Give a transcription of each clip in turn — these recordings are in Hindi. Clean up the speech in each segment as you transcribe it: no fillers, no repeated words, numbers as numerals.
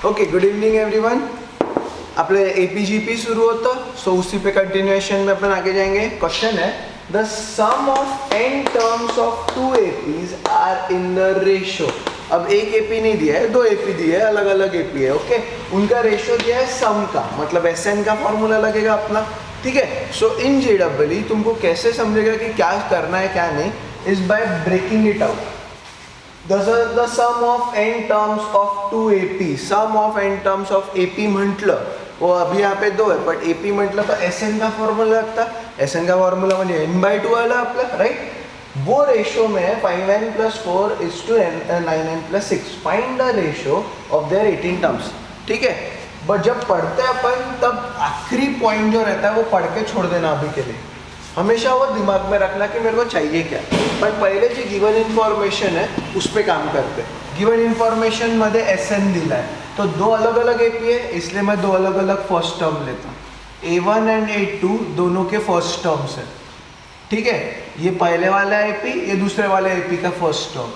Okay, good evening everyone. आपले एपीजीपी सुरू होतं, सो उसी पे कंटिन्यूएशन में अपन आगे जाएंगे। क्वेश्चन है the sum of n terms of two APs are in the ratio. अब एक एपी नहीं दिया है, दो एपी दिए है, अलग अलग एपी है। ओके, उनका रेशो दिया है सम का, मतलब एसएन का फॉर्मूला लगेगा अपना। ठीक है, सो इन जेडब्ल्यू तुमको कैसे समझेगा कि क्या करना है क्या नहीं, is by breaking it out. The sum of n terms of two AP, sum of n terms of AP म्हटलं, वो अभी यहाँ पे दो है, बट AP म्हटलं तो SN का फॉर्मूला लगता। SN का फॉर्मूला म्हणजे n/2 आला आपला, राइट। वो रेशो में 5n + 4 = 9n + 6। Find the ratio of their 18 terms. ठीक है, बट जब पढ़ते हैं अपन तब आखिरी पॉइंट जो रहता है वो पढ़ के छोड़ देना अभी के लिए। हमेशा वो दिमाग में रखना कि मेरे को चाहिए क्या, पर पहले जो गिवन इन्फॉर्मेशन है उस पर काम करते हैं। गिवन इन्फॉर्मेशन मध्ये एसएन दिला है, तो दो अलग अलग एपी है, इसलिए मैं दो अलग अलग फर्स्ट टर्म लेता हूँ। A1 एंड A2 दोनों के फर्स्ट टर्म्स है। ठीक है, ये पहले वाला एपी, ये दूसरे वाले एपी का first term,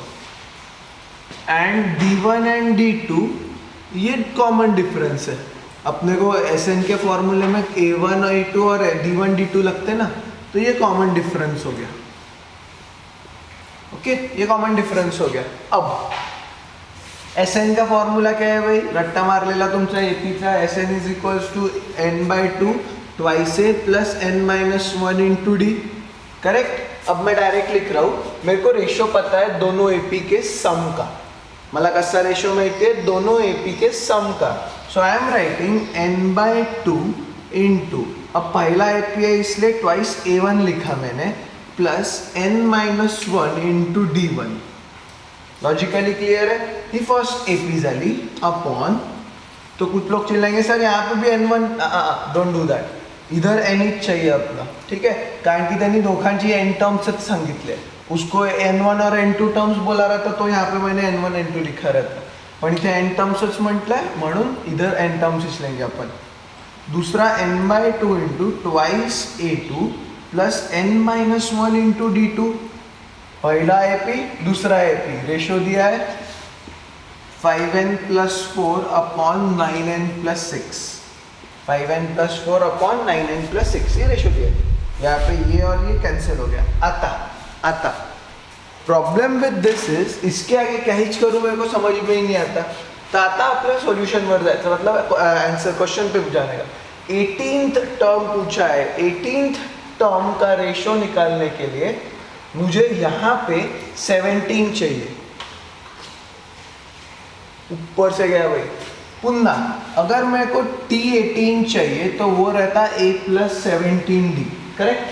and D1 and D2 ये कॉमन डिफरेंस है। अपने को एसएन के फॉर्मूले में A1 A2 और D1 D2 लगते ना, तो ये कॉमन डिफरेंस हो गया। ओके, ये कॉमन डिफरेंस हो गया। अब एसएन का फॉर्मूला क्या है भाई, रट्टा मारलेला तुमचा एपीचा, SN is equals to n/2 twice A plus n-1 into D. Correct. अब मैं डायरेक्ट लिख रहा हूँ, मेरे को रेशो पता है दोनों एपी के सम का। मला कसा रेशो माहिती है, दोनों एपी के सम का। So I am writing n/2 into, अब पहला एपी है इसलिए ट्वाइस A1 लिखा मैंने, plus n-1 into D1। Logically clear है। ही फर्स्ट एपी झाली अपॉन, तो कुछ लोग चिल्लाएंगे सर यहाँ पे भी n1, डोंट डू दैट, इधर n ही चाहिए अपना। ठीक है, कारण की त्यांनी दोघांची n टर्म्सच सांगितले, उसको n1 और n2 टर्म्स बोला रहता, तो यहाँ पे मैंने n1 n2 लिखा रहता, पण इथे n टर्म्सच म्हटलंय म्हणून इधर n टर्म्स लेंगे अपन। दूसरा n/2 into twice A2 plus n-1 into D2। पहला एपी दूसरा एपी, रेशो दिया है 5n + 4 upon 9n + 6। 5n + 4 upon 9n + 6 ये रेशो दिया है। यहाँ पे ये और ये कैंसिल हो गया। आता प्रॉब्लम विद दिस इज, इसके आगे क्या ही करूँ मेरे को समझ में ही नहीं आता। तो आता आपल्या सॉल्यूशनवर जायचं, मतलब आंसर क्वेश्चन पे जाने का। 18th टर्म पूछा है, 18th टर्म का रेशो निकालने के लिए मुझे यहाँ पे 17 चाहिए। ऊपर से गया भाई, पुन्हा अगर मेरे को T18 चाहिए तो वो रहता A + 17D। करेक्ट,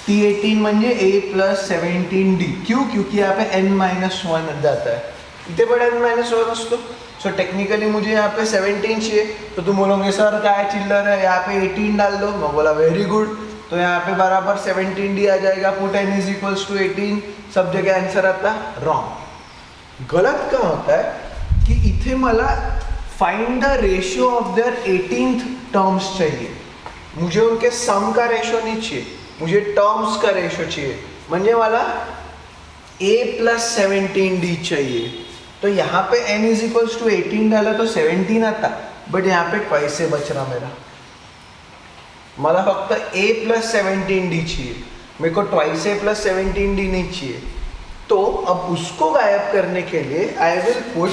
T18 म्हणजे A + 17D। क्यों? क्योंकि यहाँ पे n-1 जाता है, इतने बड़े n-1 असतो। सो टेक्निकली मुझे यहाँ पे 17 चाहिए, तो तुम बोलोगे सर क्या है चिल्लर है, यहाँ पे 18 डाल दो। मैं बोला वेरी गुड, तो यहाँ पे बराबर 17D आ जाएगा। पुट n = 18, सब जगह आंसर आता। रॉन्ग। गलत क्या होता है कि इथे मला find the ratio of their 18th terms चाहिए, मुझे उनके सम का रेशो नहीं चाहिए, मुझे टर्म्स का रेशो चाहिए। म्हणजे मला A + 17D चाहिए। तो यहाँ पे n = 18 डाला तो 17 आता, बट यहाँ पे ट्वाइस बच रहा मेरा। मला फक्त A + 17D चाहिए, मेरे को ट्वाइस A + 17D नहीं चाहिए। तो अब उसको गायब करने के लिए आई विल पुट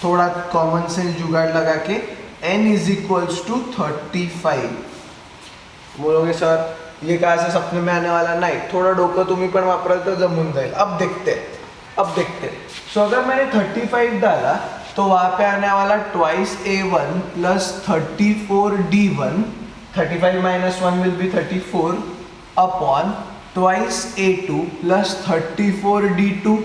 थोड़ा कॉमन सेंस जुगाड़ लगा के n = 35। बोलोगे सर ये कहाँ से सपने में आने वाला, नहीं, थोड़ा डोकं तुम्ही पण वापराल तो जमून जाईल। अब देखते हैं। सो अगर मैंने 35 डाला तो वहाँ पे आने वाला twice A1 plus 34D1, 35 - 1 will be 34 upon twice A2 plus 34D2।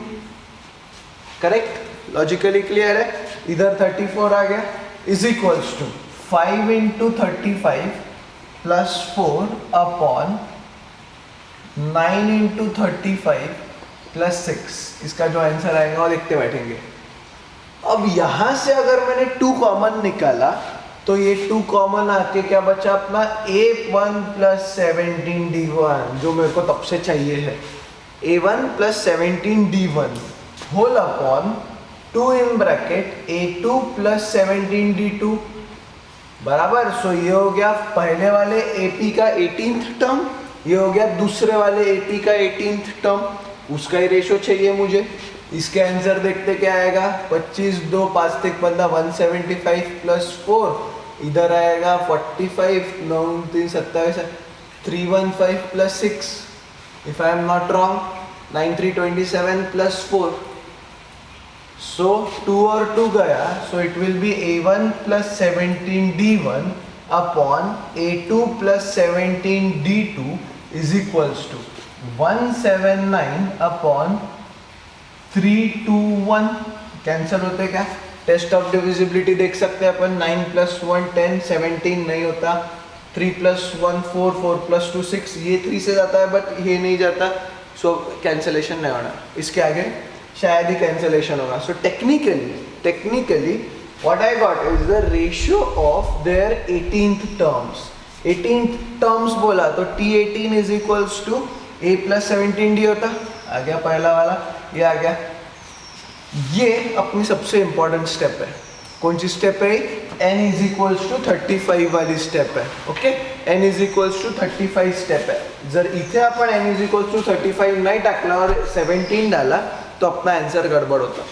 Correct, logically clear है। इधर 34 आ गया, is equals to 5 × 35 plus 4 upon 9 × 35 plus 6। इसका जो आंसर आएगा वो देखते बैठेंगे। अब यहाँ से अगर मैंने 2 कॉमन निकाला तो ये 2 कॉमन आके क्या बचा अपना A1 + 17D1, जो मेरे को तब से चाहिए है। A1 + 17D1 whole upon 2 in bracket A2 plus 17D2 बराबर। सो ये हो गया पहले वाले AP का 18th टर्म, ये हो गया दूसरे वाले AP का 18th टर्म, उसका ही रेशो चाहिए मुझे। इसके आंसर देखते क्या आएगा, 25 2 5 3 15 175 प्लस 4, इधर आएगा 45 9 3 27 315 plus 6, if I am not wrong 9 3 27 plus 4। So 2 और 2 गया, so it will be A1 plus 17D1 upon A2 plus 17D2 is equals to 179 upon 321। Cancel होते क्या, टेस्ट ऑफ डिविजिबिलिटी देख सकते हैं अपन। 9 प्लस 1 10, 17 नहीं होता, 3 प्लस 1 4, 4 प्लस 2 6, ये 3 से जाता है बट ये नहीं जाता, सो कैंसलेशन नहीं होना। इसके आगे शायद ही कैंसलेशन होगा। So technically what I got is the ratio of their 18th terms. 18th terms बोला तो T18 is equals to A plus 17D होता, आ गया पहला वाला, ये आ गया। ये अपनी सबसे इंपॉर्टेंट स्टेप है। कौन सी स्टेप है, n इज इक्वल्स टू 35 वाली स्टेप है। Okay, n is equals to 35 step है। जर इथे आपण n इज इक्वल्स टू 35 नाही टाकला और 17 डाला तो अपना आंसर गड़बड़ होता,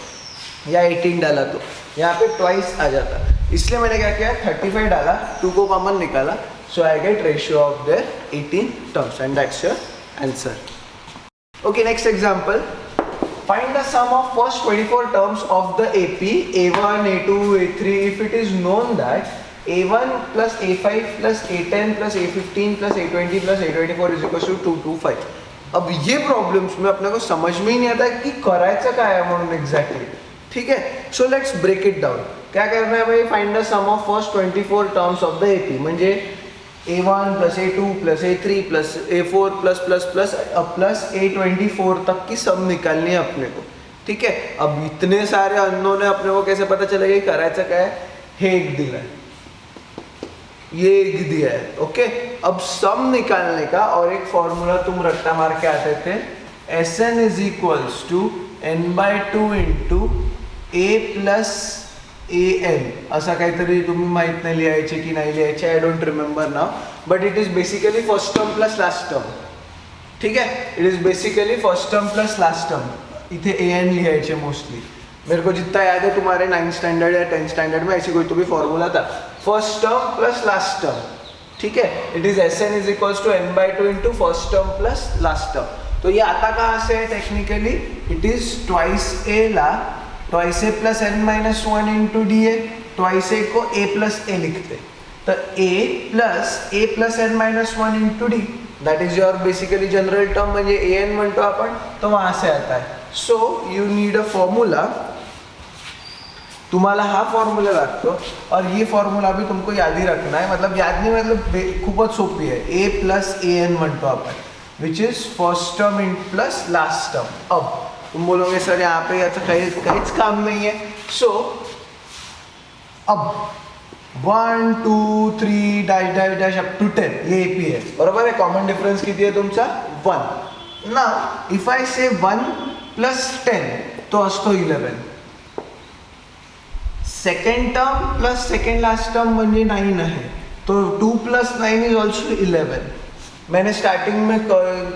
या 18 डाला तो यहाँ पे ट्वाइस आ जाता। इसलिए मैंने क्या किया, 35 डाला, 2 को कॉमन निकाला, so I get ratio of their 18 terms and that's your answer. Okay, next example, find the sum of first 24 terms of the AP A1 A2 A3 if it is known that A1 plus A5 plus A10 plus A15 plus A20 plus A24 is equals to 225। अब ये प्रॉब्लम्स में अपने को समझ में ही नहीं आता कि करायचं काय आहे म्हणून एक्झॅक्टली। ठीक है, so let's break it down. क्या करना है भाई, find the sum of first 24 terms of the AP, म्हणजे A1 plus A2 plus A3 plus A4 plus plus plus plus A24 तक की सम निकालनी है अपने को। ठीक है, अब इतने सारे अननोन है, अपने को कैसे पता चलेगा कि करायचं काय, हे एक दिला है, ये एक दिया है। ओके, अब सम निकालने का और एक फॉर्मूला तुम रट्टा मार के आते थे, Sn is equals to n/2 into A plus an, असा काहीतरी तुम्ही माहित नाही लिहायचे की नाही लिहायचे, I don't remember now, but it is basically first term plus last term. ठीक है, it is basically first term plus last term, इथे an लिहायचे मोस्टली। मेरे को जितना याद है तुम्हारे 9th स्टैंडर्ड या 10th स्टैंडर्ड में ऐसी कोई तो भी फॉर्मूला था, first term plus last term. ठीक है, it is Sn is equals to n/2 into first term plus last term. तो ये आता कहाँ से है, technically it is twice A ला twice A plus n-1 into d a, twice A को A प्लस A लिखते, तो A plus n-1 into d, that is your basically general term, म्हणजे an म्हणतो आपण, तो वहां से आता है। So you need a formula, तुम्हाला हा फॉर्मूला लागतो और ये फॉर्मूला भी तुमको याद ही रखना है, मतलब याद नहीं, मतलब खूपच सोपी है। A प्लस an म्हणतो आपण, which is first term in plus last term. अब तुम बोलोगे सर यहाँ पे याचं काहीच काम नहीं है। सो अब 1 2 3 dash dash dash up to 10 ये AP है, बरोबर है। कॉमन डिफरेंस किती है तुमचा, 1। नाउ इफ आई से 1 प्लस 10 तो असतो 11, second term plus second last term म्हणजे 9 है, तो 2 प्लस 9 इज ऑल्सो 11। मैंने स्टार्टिंग में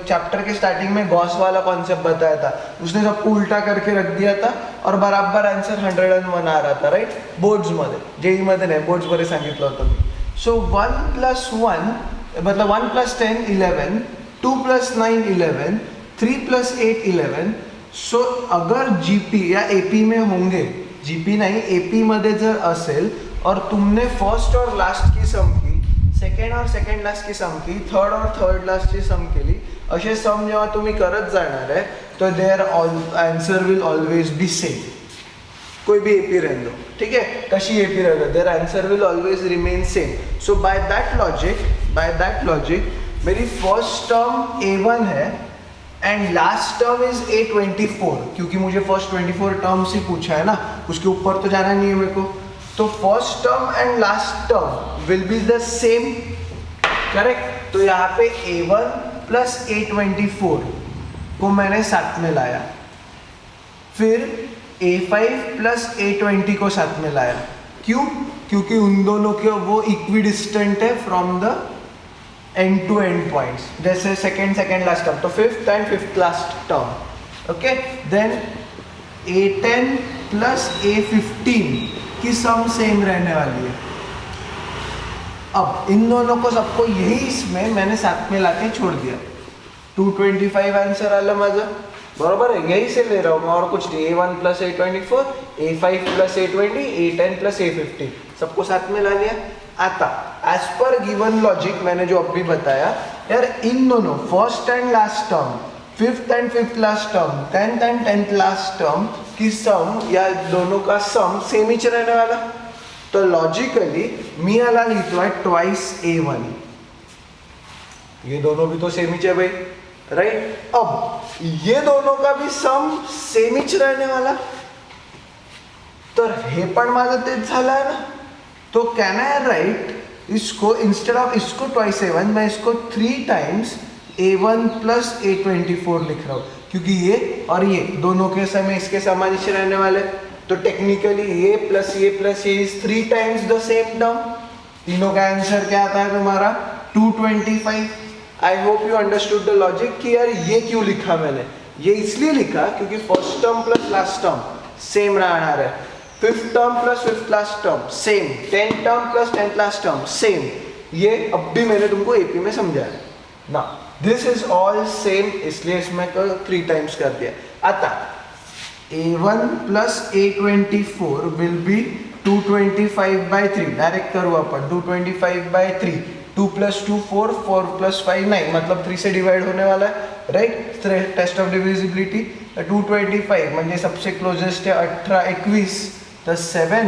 चैप्टर के स्टार्टिंग में गॉस वाला कॉन्सेप्ट बताया था, उसने सबको उल्टा करके रख दिया था और बराबर आंसर 101 आ रहा था, राइट। बोर्ड्स मध्ये, जेई मध्ये नाही, बोर्ड्स मध्ये सांगितलं होतं मी। सो 1 प्लस 1 मतलब 1 प्लस 10 11, 2 प्लस 9 11, 3 प्लस 8 11। सो अगर GP या AP में होंगे, GP नहीं AP मध्ये जर असेल और तुमने फर्स्ट और लास्ट की सम की, सेकंड और सेकंड लास्ट की सम की, थर्ड और थर्ड लास्ट की सम केली, असे सम जेव्हा तुम्ही करत जाणार आहे तो their answer will always be same. कोई भी AP रहने दो, ठीक है, कशी AP रहने दो, their answer will always remain same. So by that logic मेरी फर्स्ट टर्म A1 है and last term is A24, क्योंकि मुझे फर्स्ट 24 टर्म्स ही पूछा है ना, उसके ऊपर तो जाना नहीं है मेरे को। तो first term and last term will be the same, correct. तो यहाँ पे A1 प्लस A24 को मैंने साथ में लाया, फिर A5 प्लस A20 को साथ में लाया। क्यों? क्योंकि उन दोनों के वो इक्विडिस्टेंट है from the end to end points, जैसे सेकेंड लास्ट टर्म, तो fifth and fifth last term. Okay, then A10 plus A15 की सम सेम रहने वाली है। अब इन दोनों को सबको यही इसमें मैंने साथ में लाके छोड़ दिया। 225 आंसर आला माझा, बरोबर है, यही से ले रहा हूँ मैं, और कुछ नहीं। A1 plus A24, A5 plus A20, A10 plus A15 सबको साथ में ला लिया। आता एज पर गिवन लॉजिक मैंने जो अभी बताया यार, इन दोनों first and last term, fifth and fifth last term, tenth and tenth last term की सम या दोनों का सम सेम ही रहने वाला। तो लॉजिकली मी याला लिहितोय ट्वाइस A1, ये दोनों भी तो सेम ही है भाई, राइट। अब ये दोनों का भी सम सेम ही रहने वाला, तर हे पण माझं तेच झालं आहे ना। तो कैन आई राइट इसको, इंस्टेड ऑफ इसको ट्वाइस A1, मैं इसको 3 टाइम्स A1 प्लस A24 लिख रहा हूँ, क्योंकि ये और ये दोनों के समय इसके सामान्य रहने वाले। तो टेक्निकली ये प्लस ये is 3 times the same term. तीनों का आंसर क्या आता है तुम्हारा? 225। I hope you understood the logic कि यार ये क्यों लिखा मैंने। ये इसलिए लिखा क्योंकि first term plus last term same रहना है, fifth term plus fifth last term same, tenth term plus tenth last term same. ये अब भी मैंने तुमको एपी में समझाया ना, दिस इज ऑल सेम, इसलिए इसमें 3 टाइम्स कर दिया। आता A1 plus A24 will be 225/3, direct करूँ अपन 225/3, 2 + 2 4, 4 + 5 9, मतलब 3 से डिवाइड होने वाला है, राइट। टेस्ट ऑफ डिविजिबिलिटी 225 म्हणजे सबसे क्लोजेस्ट है 18 21, तो 7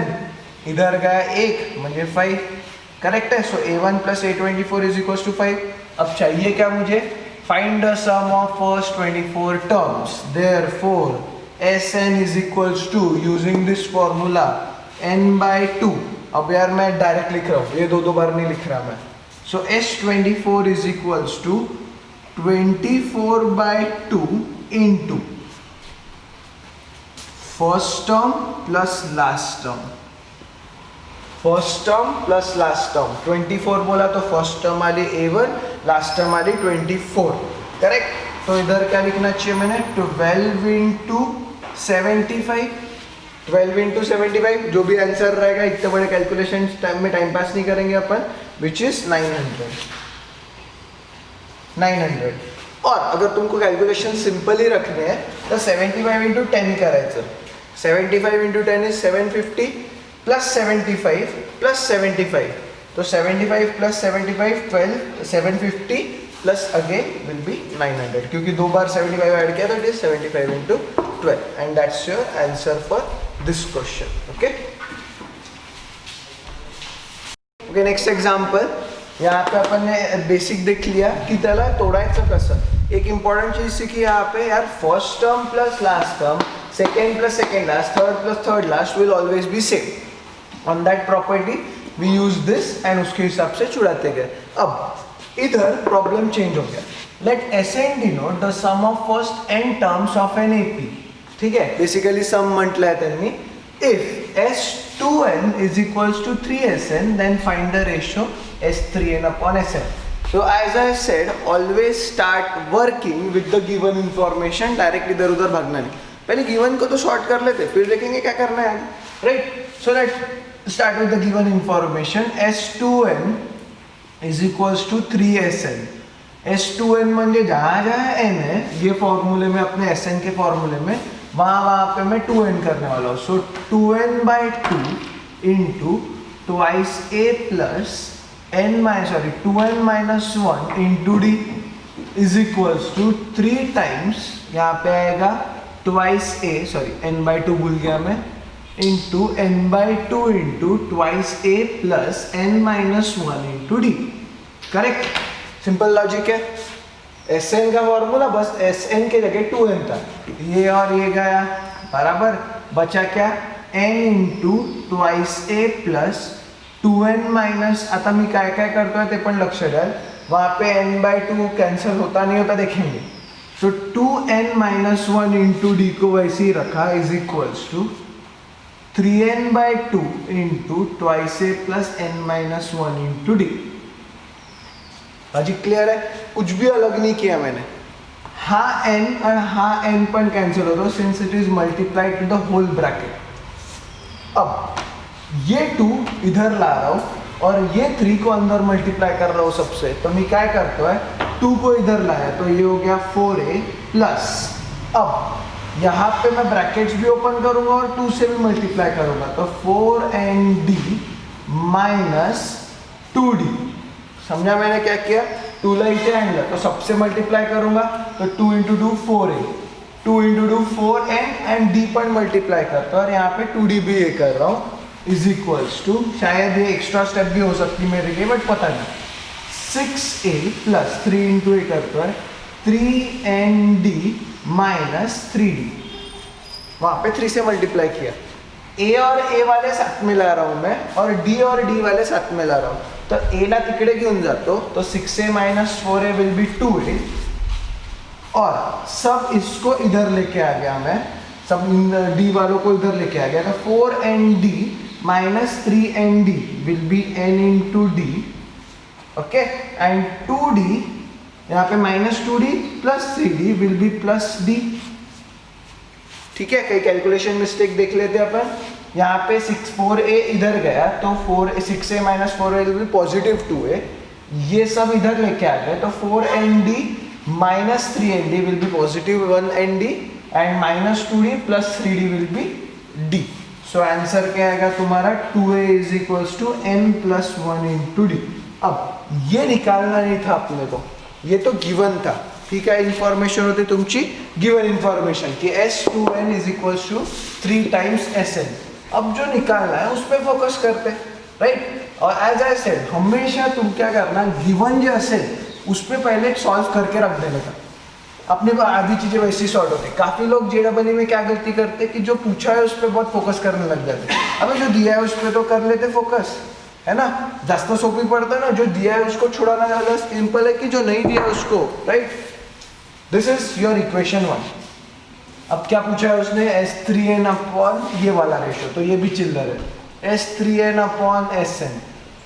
इधर गया 1 म्हणजे 5, करेक्ट है। So A1 plus A24 is equal to 5। अब चाहिए क्या मुझे? Find the sum of first 24 terms, therefore Sn is equals to, using this formula, n/2। अब यार मैं डायरेक्ट लिख रहा हूँ, ये दो बार नहीं लिख रहा मैं। So S24 is equals to 24/2 into first term plus last term, first term plus last term. 24 बोला तो फर्स्ट टर्म वाली A1, लास्ट टर्म वाली 24, करेक्ट। तो इधर क्या लिखना चाहिए मैंने? 12 इंटू 75, 12 इंटू 75, जो भी आंसर रहेगा, इतने बड़े कैलकुलेशन टाइम में टाइम पास नहीं करेंगे अपन, विच इज 900। और अगर तुमको कैलकुलेशन सिंपल ही रखने हैं तो 75 इंटू 10 करायचं। 75 इंटू 10 इज 750 प्लस 75 प्लस 75, तो 75 plus 75 12, 750 plus again will be 900, क्योंकि 2 बार 75 ऐड किया तो it is 75 into 12, and that's your answer for this question. Okay, okay, next example. यहाँ पे अपन ने बेसिक देख लिया कि त्याला तोडायचं कसं। एक इंपॉर्टेंट चीज सीखी यहाँ पे यार, first term plus last term, second plus second last, third plus third last will always be same. On that property we use this and उसके हिसाब से छुड़ाते गए। अब इधर प्रॉब्लम चेंज हो गया। Let Sn denote the sum of first n terms of an AP, ठीक है। बेसिकली सम म्हटलंय त्यांनी, इफ S2n is equals to 3Sn, then find the ratio S3n upon Sn. So as I said, always start working with the given information, direct इधर उधर भागना नहीं। पहले गिवन को तो शॉर्ट कर लेते, फिर देखेंगे क्या करना है, right. So let's start with the given information. S2n is equals to 3Sn। S2n म्हणजे जहाँ जहाँ n है, ये फॉर्मूले में, अपने Sn के फॉर्मूले में, वहाँ पे मैं 2n करने वाला हूँ। So 2n/2 into twice a plus n 2n minus 1 into d is equals to 3 times, यहाँ पे आएगा ट्वाइस a, n/2 भूल गया मैं, into n/2 into twice a plus n minus 1 into d, correct. Simple logic है। Sn का फॉर्मूला बस Sn के जगह 2n था, ये और ये गया, बराबर बचा क्या? n into twice a plus 2n minus, आता मी काय काय करतोय ते पण लक्ष द्याल, वहाँ पे n/2 कैंसिल होता नहीं होता देखेंगे, तो 2n-1 इंटू डी को वैसे ही रखा is equals to 3n/2 into twice A plus n-1 into d. Logic clear है? कुछ भी अलग नहीं किया मैंने। हाँ n और हाँ n पण कैंसिल हो रहा since it is multiplied to the whole bracket. अब ये 2 इधर ला रहा हूँ और ये 3 को अंदर मल्टीप्लाई कर रहा हूँ सबसे, तो मैं क्या करता है 2 को इधर लाया तो ये हो गया 4a प्लस, अब यहाँ पे मैं ब्रैकेट्स भी ओपन करूंगा और 2 से भी मल्टीप्लाई करूंगा तो 4nd माइनस 2d। समझा मैंने क्या किया? 2 ला इथे आणलं तो सबसे मल्टीप्लाई करूंगा तो 2 into 2 4a, 2 into 2 4n and d पण मल्टीप्लाई करता हूँ और यहाँ पे 2d भी ये कर रहा हूँ इज इक्वल्स टू, शायद ये एक्स्ट्रा स्टेप भी हो सकती है मेरे लिए बट पता नहीं, 6a प्लस 3 इंटू ए करता है 3nd माइनस 3d। वहाँ पे 3 से मल्टीप्लाई किया, a और a वाले साथ में ला रहा हूँ मैं और d वाले साथ में ला रहा हूँ तो a ला तिकडे घेऊन जातो तो 6a minus 4a will be 2a और सब इसको इधर लेके आ गया मैं, सब d वालों को इधर लेके आ गया तो 4nd minus 3nd will B n into d, okay, and 2d यहाँ पे minus 2d plus 3d will B plus d। ठीक है, कई कैलकुलेशन मिस्टेक देख लेते हैं अपन। यहाँ पे 4a इधर गया तो 6a minus 4a will be positive 2a, ये सब इधर लेके आ गए तो 4nd minus 3nd will be positive 1nd and minus 2d plus 3d will be d। सो आंसर क्या आएगा तुम्हारा 2a is equals to n plus 1 into d. अब ये निकालना नहीं था अपने को, ये तो गिवन था, ठीक है, इन्फॉर्मेशन होती तुमची गिवन इन्फॉर्मेशन कि S2n is equals to 3 times Sn। अब जो निकालना है उस पर फोकस करते, राइट। और एज आई सेड हमेशा तुम क्या करना, गिवन जो असेल उस पर पहले सॉल्व करके रख देने का, अपने को आधी चीजें वैसी सॉर्ट होती। काफी लोग JEE में क्या गलती करते कि जो पूछा है उस पर बहुत फोकस करने लग जाते, अबे जो दिया है उस पर तो कर लेते फोकस, है ना, जास्त सोपी पड़ता है ना, जो दिया है उसको छुड़ाना ज्यादा सिंपल है कि जो नहीं दिया है उसको, right. This is your equation 1। अब क्या पूछा है उसने, S3n अपॉन ये वाला रेशियो, तो ये भी चिल्लर है, S3n अपॉन Sn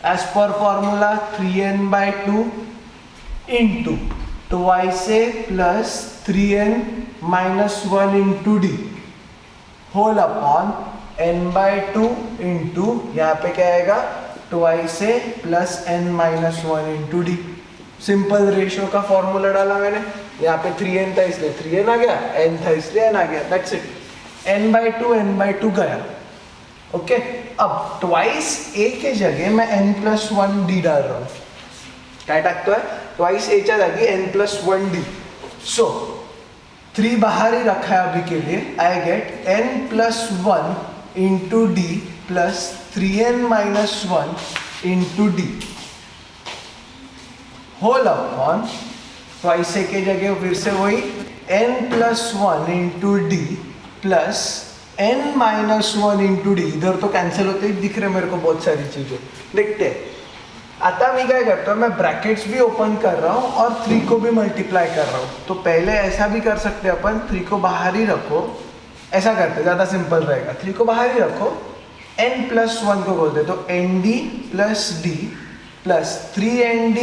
एज पर फॉर्मूला 3n/2 इंटू ट्वाइस ए plus 3n minus 1 into D whole upon n/2 into यहाँ पे क्या आएगा ट्वाइस ए plus n minus 1 into D. Simple ratio का फॉर्मूला डाला मैंने, यहाँ पे 3n था इसलिए 3n आ गया, n था इसलिए n आ गया, दैट्स इट। n/2 गया, ओके। अब ट्वाइस ए के जगह मैं n प्लस 1 डी डाल रहा हूँ, क्या टाकतो है ट्वाइस ए च्या जागी n प्लस 1 डी। सो 3 बाहर ही रखा है अभी के लिए, I get n plus 1 into D plus 3n minus 1 into D whole upon twice A के जगह फिर से वही n plus 1 into D plus n minus 1 into D. इधर तो कैंसिल होते ही दिख रहे मेरे को बहुत सारी चीजें, देखते हैं। आता मैं क्या करता हूँ, मैं ब्रैकेट्स भी ओपन कर रहा हूँ और 3 को भी मल्टीप्लाई कर रहा हूँ। तो पहले ऐसा भी कर सकते हैं अपन, 3 को बाहर ही रखो, ऐसा करते ज़्यादा सिंपल रहेगा। 3 को बाहर ही रखो, n प्लस 1 को बोलते तो nd plus d plus 3nd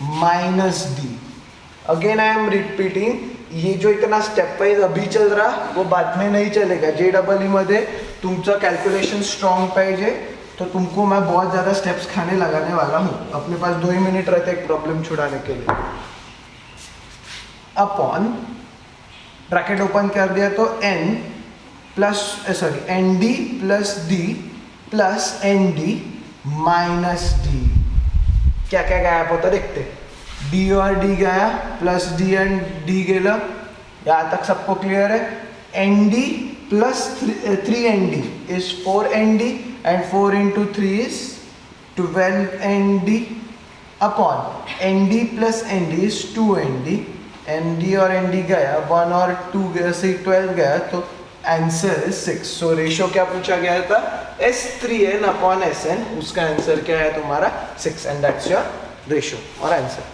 minus D. Again I am repeating, ये जो इतना स्टेप वाइज अभी चल रहा वो बाद में नहीं चलेगा। JEE मध्ये तुमचं कॅल्क्युलेशन स्ट्रॉन्ग पाहिजे, तो तुमको मैं बहुत ज़्यादा स्टेप्स खाने लगाने वाला हूँ। अपने पास 2 ही मिनट रहते एक प्रॉब्लम छुड़ाने के लिए। अपॉन ब्रैकेट ओपन कर दिया तो n plus nd plus d plus nd minus d। क्या क्या गायब होता देखते, d और d गया प्लस d एंड d गेला, यहाँ तक सबको क्लियर है। nd plus 3nd is 4nd and 4 into 3 is 12nd upon nd plus nd is 2nd, nd और nd गया 1 और 2 गया से 12 गया तो आंसर इज 6। सो रेशियो क्या पूछा गया था, S3n अपॉन Sn, उसका आंसर क्या है तुम्हारा 6 एंड दैट्स योर रेशियो और आंसर।